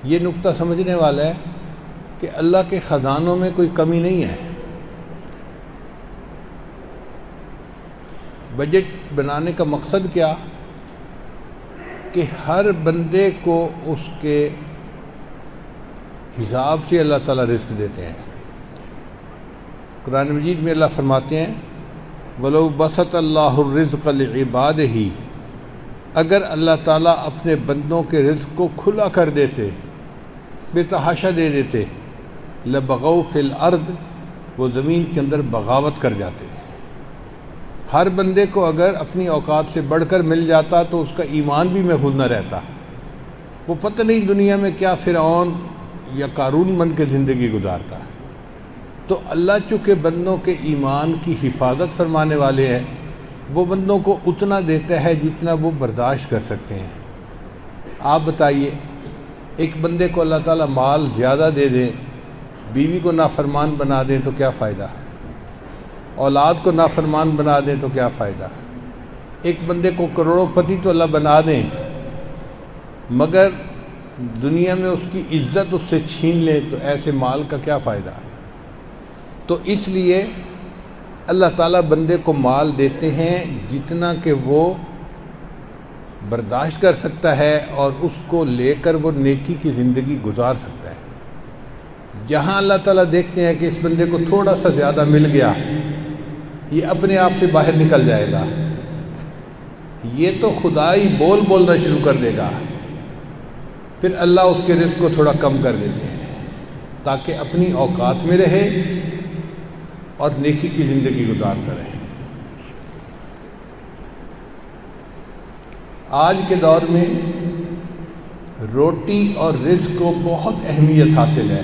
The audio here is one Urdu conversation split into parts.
یہ نقطہ سمجھنے والا ہے کہ اللہ کے خزانوں میں کوئی کمی نہیں ہے۔ بجٹ بنانے کا مقصد کیا کہ ہر بندے کو اس کے حساب سے اللہ تعالیٰ رزق دیتے ہیں۔ قرآن مجید میں اللہ فرماتے ہیں وَلَوْ بَسَطَ اللَّهُ الرِّزْقَ لِعِبَادِهِ، اگر اللہ تعالیٰ اپنے بندوں کے رزق کو کھلا کر دیتے، بے تحاشا دے دیتے، لَبَغَوْا فِي الْأَرْضِ، وہ زمین کے اندر بغاوت کر جاتے۔ ہر بندے کو اگر اپنی اوقات سے بڑھ کر مل جاتا تو اس کا ایمان بھی محفوظ نہ رہتا، وہ پتہ نہیں دنیا میں کیا فرعون یا قارون بن کے زندگی گزارتا۔ تو اللہ چونکہ بندوں کے ایمان کی حفاظت فرمانے والے ہیں، وہ بندوں کو اتنا دیتا ہے جتنا وہ برداشت کر سکتے ہیں۔ آپ بتائیے، ایک بندے کو اللہ تعالیٰ مال زیادہ دے دے، بیوی کو نافرمان بنا دیں تو کیا فائدہ؟ اولاد کو نافرمان بنا دیں تو کیا فائدہ؟ ایک بندے کو کروڑوں پتی تو اللہ بنا دیں، مگر دنیا میں اس کی عزت اس سے چھین لے تو ایسے مال کا کیا فائدہ؟ تو اس لیے اللہ تعالیٰ بندے کو مال دیتے ہیں جتنا کہ وہ برداشت کر سکتا ہے اور اس کو لے کر وہ نیکی کی زندگی گزار سکتا ہے۔ جہاں اللہ تعالیٰ دیکھتے ہیں کہ اس بندے کو تھوڑا سا زیادہ مل گیا، یہ اپنے آپ سے باہر نکل جائے گا، یہ تو خدا ہی بولنا شروع کر دے گا، پھر اللہ اس کے رزق کو تھوڑا کم کر دیتے ہیں تاکہ اپنی اوقات میں رہے اور نیکی کی زندگی گزارتا رہے۔ آج کے دور میں روٹی اور رزق کو بہت اہمیت حاصل ہے۔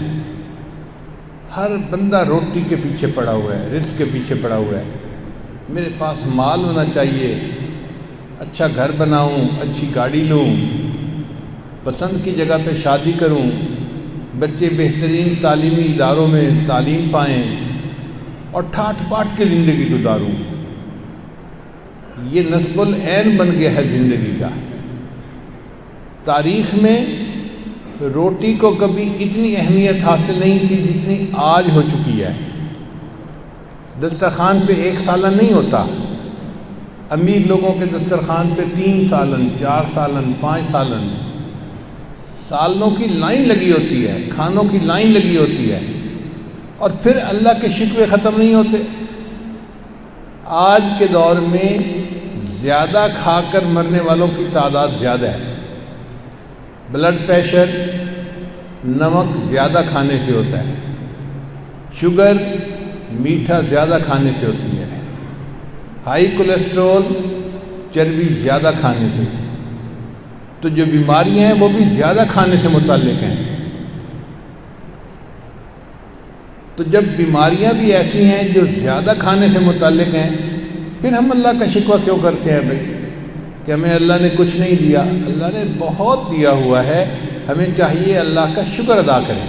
ہر بندہ روٹی کے پیچھے پڑا ہوا ہے، رزق کے پیچھے پڑا ہوا ہے۔ میرے پاس مال ہونا چاہیے، اچھا گھر بناؤں، اچھی گاڑی لوں، پسند کی جگہ پہ شادی کروں، بچے بہترین تعلیمی اداروں میں تعلیم پائیں اور ٹھاٹ پاٹ کی زندگی گزاروں۔ یہ نصب العین بن گیا ہے زندگی کا۔ تاریخ میں روٹی کو کبھی اتنی اہمیت حاصل نہیں تھی جتنی آج ہو چکی ہے۔ دسترخوان پہ ایک سالن نہیں ہوتا، امیر لوگوں کے دسترخوان پہ 3 سالن، 4 سالن، 5 سالن، سالنوں کی لائن لگی ہوتی ہے، کھانوں کی لائن لگی ہوتی ہے، اور پھر اللہ کے شکوے ختم نہیں ہوتے۔ آج کے دور میں زیادہ کھا کر مرنے والوں کی تعداد زیادہ ہے۔ بلڈ پریشر نمک زیادہ کھانے سے ہوتا ہے، شوگر میٹھا زیادہ کھانے سے ہوتی ہے، ہائی کولیسٹرول چربی زیادہ کھانے سے، تو جو بیماریاں ہیں وہ بھی زیادہ کھانے سے متعلق ہیں۔ تو جب بیماریاں بھی ایسی ہیں جو زیادہ کھانے سے متعلق ہیں، پھر ہم اللہ کا شکوہ کیوں کرتے ہیں بھائی کہ ہمیں اللہ نے کچھ نہیں دیا؟ اللہ نے بہت دیا ہوا ہے، ہمیں چاہیے اللہ کا شکر ادا کریں۔